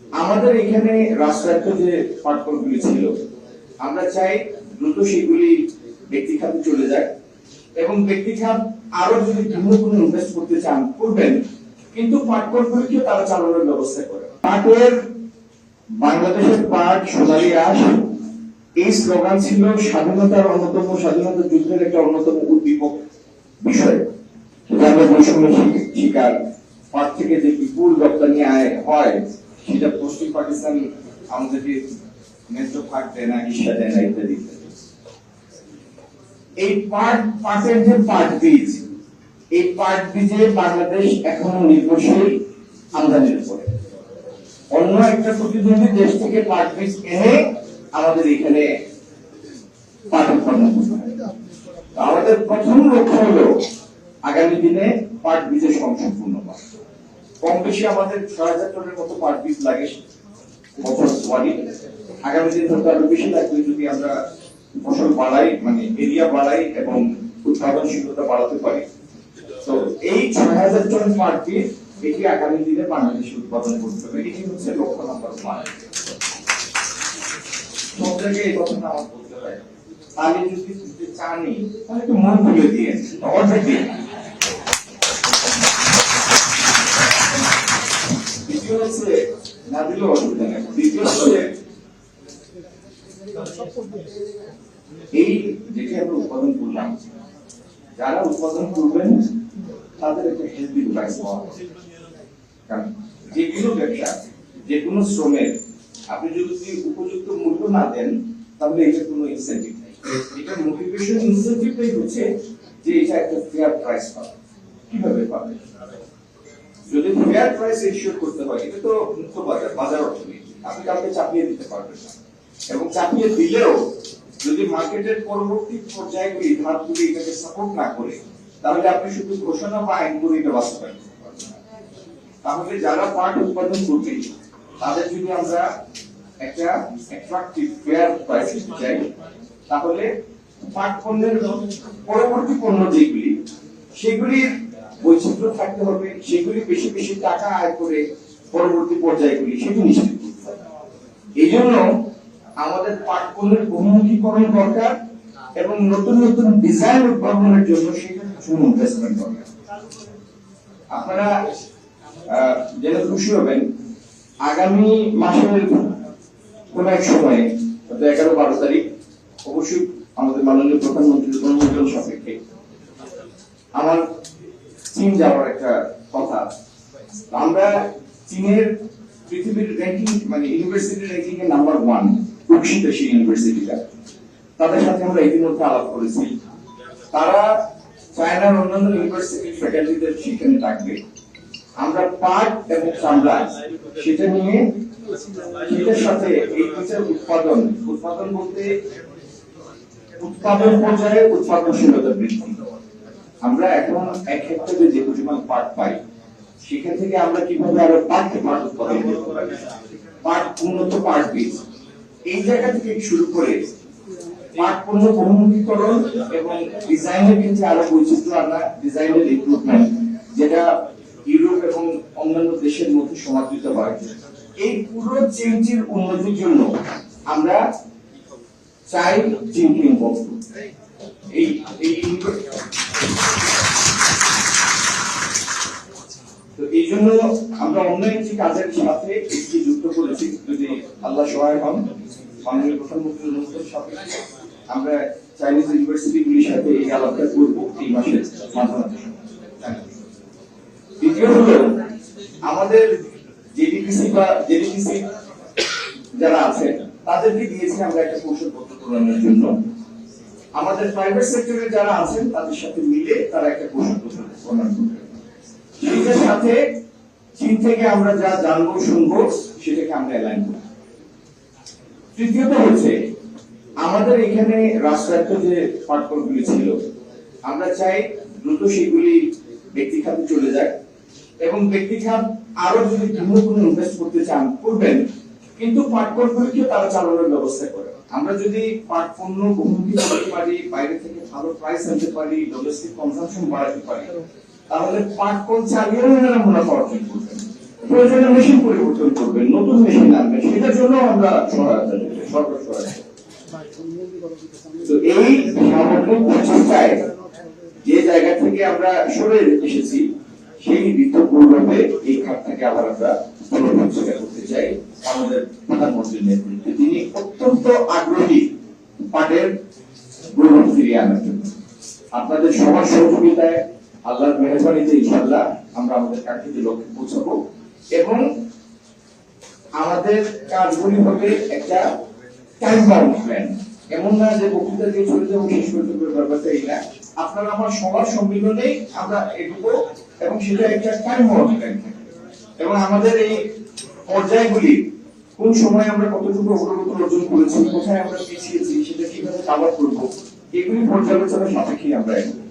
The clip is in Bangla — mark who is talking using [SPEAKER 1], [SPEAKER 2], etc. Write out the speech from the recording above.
[SPEAKER 1] আমাদের এখানে রাষ্ট্রায়ত্ত যে পাটকলগুলি ছিল, আমরা চাই দ্রুত সেগুলি ব্যক্তি খাতে চলে যায় এবং ব্যক্তি খাত আরো যদি ভিন্ন কোনো ইনভেস্ট করতে চান করবেন, কিন্তু পাটকলগুলিকে তারা চালানোর ব্যবস্থা করে। পাটের বাংলাদেশের পাট সোনালী আঁশ, এই স্লোগান ছিল স্বাধীনতা যুদ্ধের একটা অন্যতম উদ্দীপক বিষয়। আমরা বৈষম্য শিকার পাট থেকে যে বিপুল রপ্তানি আয় হয়, সেটা পশ্চিম পাকিস্তান আমাদেরকে ন্যায্য ভাগ দেয় না, হিস্সা দেয় না, ইত্যাদি। এই পাটের যে পাট বীজ, এই পাট বীজে বাংলাদেশ এখনো নির্ভরশীল আমদানির উপরে। অন্য একটা প্রতিদ্বন্দ্বী দেশ থেকে পাট বীজ এনে আমাদের এখানে পাট উৎপন্ন করতে হয়। আমাদের প্রথম লক্ষ্য হলো আগামী দিনে পাট বীজের সংসম্পূর্ণ করা। কম বেশি আমাদের ৬০০০ টনের মতো পাট বীজ লাগে বছর ওয়ারি। আগামী দিন হয়তো আরো বেশি লাগবে যদি আমরা ফসল বাড়াই, মানে এরিয়া বাড়াই এবং উৎপাদনশীলতা বাড়াতে পারি। তো এই ৬০০০ টন পাট বীজ এটি আগামী দিনে বাংলাদেশে উৎপাদন করতে হবে। এটি হচ্ছে লক্ষ্য নাম্বার 1। সব জায়গায় এই কথাটা আমার বলতে হয়। তাহলে যদি দিতে চানি তাহলে একটু মন খুলে দিয়ে অর্ধেক দিন। দ্বিতীয় হচ্ছে না দিলেও অসুবিধা নেই। দ্বিতীয় হচ্ছে এই যেটি আমরা উৎপাদন করলাম, যারা উৎপাদন করবেন তাদের একটা হেলদি প্রাইস পাওয়া উচিত। কারণ যে কোনো ব্যবসা, যে কোনো শ্রমের আপনি যদি উপযুক্ত মূল্য না দেন, তাহলে এটা কোনো ইনসেন্টিভ নেই। এটা মোটিভেশন ইনসেন্টিভটাই হচ্ছে যে এটা একটা ফেয়ার প্রাইস পাবে। কিভাবে পাবে? যদি ফেয়ার প্রাইস এনশিওর করতে হয়, এটা তো মুক্ত বাজার অর্থনীতি, আপনি কাউকে চাপিয়ে দিতে পারবেন না। এবং চাপিয়ে দিলেও যদি মার্কেটের পরবর্তী পর্যায়গুলি ধাপগুলি এটাকে সাপোর্ট না করে, তাহলে আপনি শুধু ঘোষণা বা আইন করে এটা বাস্তবায়ন করতে পারবেন না। তাহলে যারা পাট উৎপাদন করবে তাদের যদি আমরা একটা অ্যাট্রাকটিভ ফেয়ার প্রাইস দিতে চাই, তাহলে পাট পণ্যের পরবর্তী পণ্য যেগুলি, সেগুলির বৈচিত্র্য থাকতে হবে, সেগুলি বেশি বেশি টাকা আয় করে পরবর্তী পর্যায়গুলি সেটি নিশ্চিত করতে হবে। এই জন্য আমাদের পাট পণ্যের বহুমুখীকরণ দরকার এবং নতুন নতুন ডিজাইন উদ্ভাবনের জন্য সেটা কিছু ইনভেস্টমেন্ট দরকার। আপনারা জেনে খুশি হবেন, আগামী মাসের কোন এক সময়ে 11-12 তারিখ অবশ্যই আমাদের মাননীয় প্রধানমন্ত্রীর অনুমোদন সাপেক্ষে আমার চীন যাওয়ার একটা কথা। আমরা চীনের পৃথিবীর র্যাঙ্কিং, মানে ইউনিভার্সিটি র্যাঙ্কিং এর নাম্বার 1 উৎকৃষ্ট সেই ইউনিভার্সিটিটা, তাদের সাথে আমরা ইতিমধ্যে আলাপ করেছি। তারা চায়নার অন্যান্য ইউনিভার্সিটির ফ্যাকাল্টিদের সেখানে থাকবে। আমরা পাট এবং চামড়া সেটা নিয়ে, সেটার সাথে এই দুইটার উৎপাদন বলতে উৎপাদন পর্যায়ে উৎপাদনশীলতা বৃদ্ধি। আমরা এখন এক হেক্টরে যে পরিমাণ পাট পাই, সেখান থেকে আমরা কিভাবে আরো পাট উৎপাদন করতে পারি, পাট উন্নত পাট বীজ, এই জায়গা থেকে শুরু করে পাট পণ্য বহুমুখীকরণ এবং ডিজাইনের ক্ষেত্রে আরো বৈচিত্র্য আনা, ডিজাইনের ইমপ্রুভমেন্ট, যেটা ইউরোপ এবং অন্যান্য দেশের মধ্যে সমাদৃত হয়। এই পুরো চেঞ্জের উন্নতির জন্য আমরা চাই চীনকে ইনভলভ করতে। তো এই জন্য আমরা অন্য একটি কাজের সাথে এটি যুক্ত করেছি। যদি আল্লাহ সহায় হন, মাননীয় প্রধানমন্ত্রীর অনুমোদন সাপেক্ষে আমরা চাইনিজ ইউনিভার্সিটিগুলির সাথে এই আলাপটা করবো এই মাসের মাঝামাঝি। দ্বিতীয় হলো আমাদের জেডিপিসি যারা আছেন তাদেরকে দিয়েছি আমরা একটা কৌশলপত্র প্রণয়নের জন্য। আমাদের প্রাইভেট সেক্টরে যারা আছেন তাদের সাথে মিলে তারা একটা কৌশলপত্র প্রণয়ন করবে। সেটার সাথে চীন থেকে আমরা যা জানবো শুনবো সেটাকে আমরা অ্যালাইন করব। তৃতীয়ত হচ্ছে আমাদের এখানে রাষ্ট্রায়ত্ত যে পাটকলগুলি ছিল, আমরা চাই দ্রুত সেগুলি ব্যক্তি খাতে চলে যায় এবং ব্যক্তি খাত আরো যদি ভিন্ন কোনো ইনভেস্ট করতে চান করবেন, কিন্তু পাটকলগুলিকে তারা চালানোর ব্যবস্থা করে। আমরা যদি পাট পণ্য বহুমুখী করতে পারি, বাইরে থেকে ভালো প্রাইস আনতে পারি, ডোমেস্টিক কনজাম্পশন বাড়াতে পারি, তাহলে পাটকল চালিয়েও এনারা মুনাফা অর্জন করবেন। প্রয়োজনে মেশিন পরিবর্তন করবেন, নতুন মেশিন আনবেন, সেটার জন্য আমরা সহায়তা দেব, সরকার সহায়তা। তো এই সামগ্রিক প্রচেষ্টায় যে জায়গা থেকে আমরা সরে এসেছি সেই ঋতুপূর্বে এই খাতটাকে আবার আমরা পুনর্বিবেচনা করতে চাই। আমাদের প্রধানমন্ত্রীর নেতৃত্বে তিনি অত্যন্ত আগ্রহী পাটের গৌরব ফিরিয়ে আনার জন্য। আপনাদের সবার সহযোগিতায়, আল্লাহর মেহরবানিতে ইনশাআল্লাহ আমরা আমাদের কাঙ্ক্ষিত লক্ষ্যে পৌঁছাবো এবং আমাদের কাজগুলি হবে একটা টাইম বাউন্ড প্ল্যান। এমন না যে বক্তৃতা দিয়ে চলে যাবো, শেষ করতে ব্যাপারটা এই না। আপনারা আমার সবার সম্মিলনে আমরা এগোবো এবং সেটা একটা টাইম বাউন্ড প্ল্যান থাকে এবং আমাদের এই পর্যায়গুলি কোন সময় আমরা কতটুকু অগ্রগতি অর্জন করেছি, কোথায় আমরা পিছিয়েছি, সেটা কিভাবে কাভার করবো, এগুলি পর্যালোচনার সাপেক্ষে আমরা এগোবো।